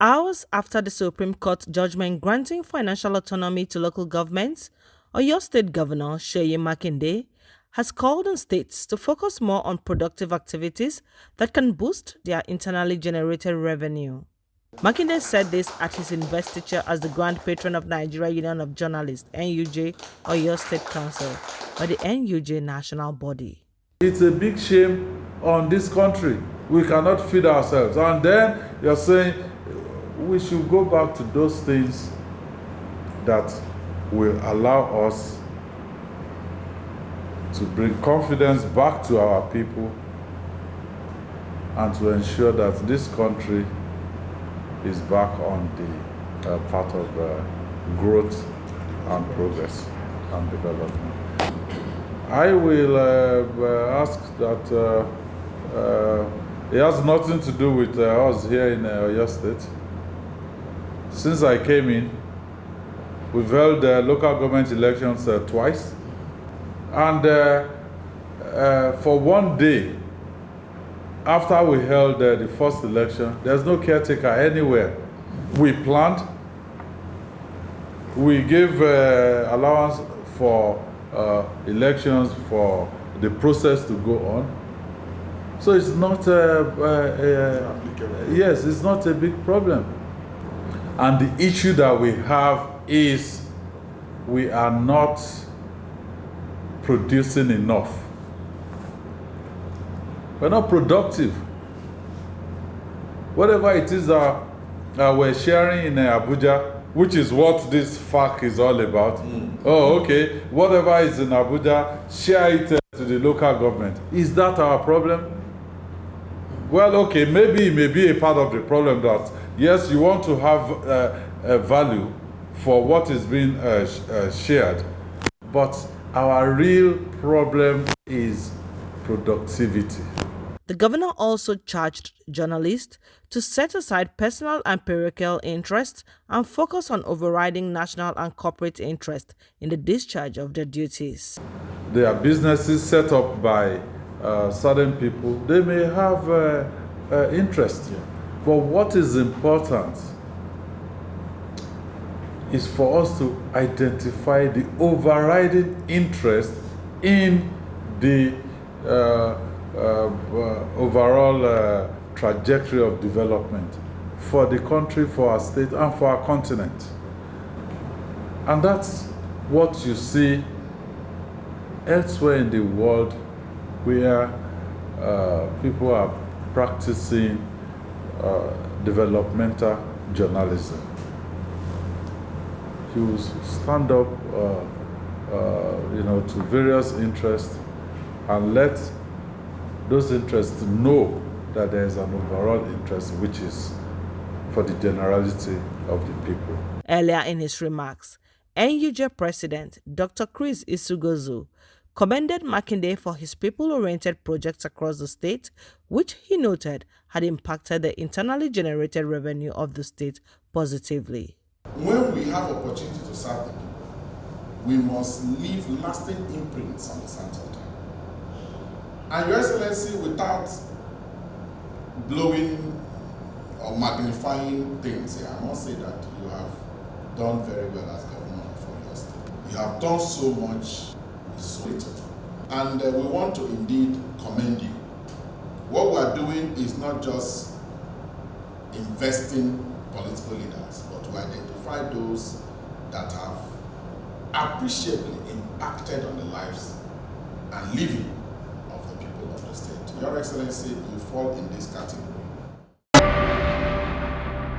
Hours after the Supreme Court judgment granting financial autonomy to local governments, Oyo State Governor Seyi Makinde has called on states to focus more on productive activities that can boost their internally generated revenue. Makinde said this at his investiture as the Grand Patron of Nigeria Union of Journalists (NUJ) Oyo State Council, or the NUJ national body. It's a big shame on this country. We cannot feed ourselves. And then you're saying we should go back to those things that will allow us to bring confidence back to our people and to ensure that this country is back on the path of growth and progress and development. I will ask that it has nothing to do with us here in Oyo State. Since I came in, we've held local government elections twice. And for one day, after we held the first election, there's no caretaker anywhere. We planned, we gave allowance for elections for the process to go on. So it's not yes, it's not a big problem. And the issue that we have is we are not producing enough. We're not productive. Whatever it is that we're sharing in Abuja, which is what this FAQ is all about. Oh, okay. Whatever is in Abuja, share it to the local government. Is that our problem? Well, okay, maybe it may be a part of the problem that, yes, you want to have a value for what is being shared, but our real problem is productivity. The governor also charged journalists to set aside personal and parochial interests and focus on overriding national and corporate interest in the discharge of their duties. There are businesses set up by certain people. They may have interest, but what is important is for us to identify the overriding interest in the overall trajectory of development for the country, for our state, and for our continent. And that's what you see elsewhere in the world where people are practicing developmental journalism. You stand up to various interests and let those interests know that there is an overall interest which is for the generality of the people. Earlier in his remarks, NUJ President Dr. Chris Isugozu commended Makinde for his people-oriented projects across the state, which he noted had impacted the internally generated revenue of the state positively. When we have opportunity to serve the people, we must leave lasting imprints on the sands of time. And Your Excellency, without blowing or magnifying things here, I must say that you have done very well as governor of Oyo State. You have done so much with so little. And we want to indeed commend you. What we are doing is not just investing political leaders, but to identify those that have appreciably impacted on the lives and living of the people of the state. Your Excellency, you fall in this category.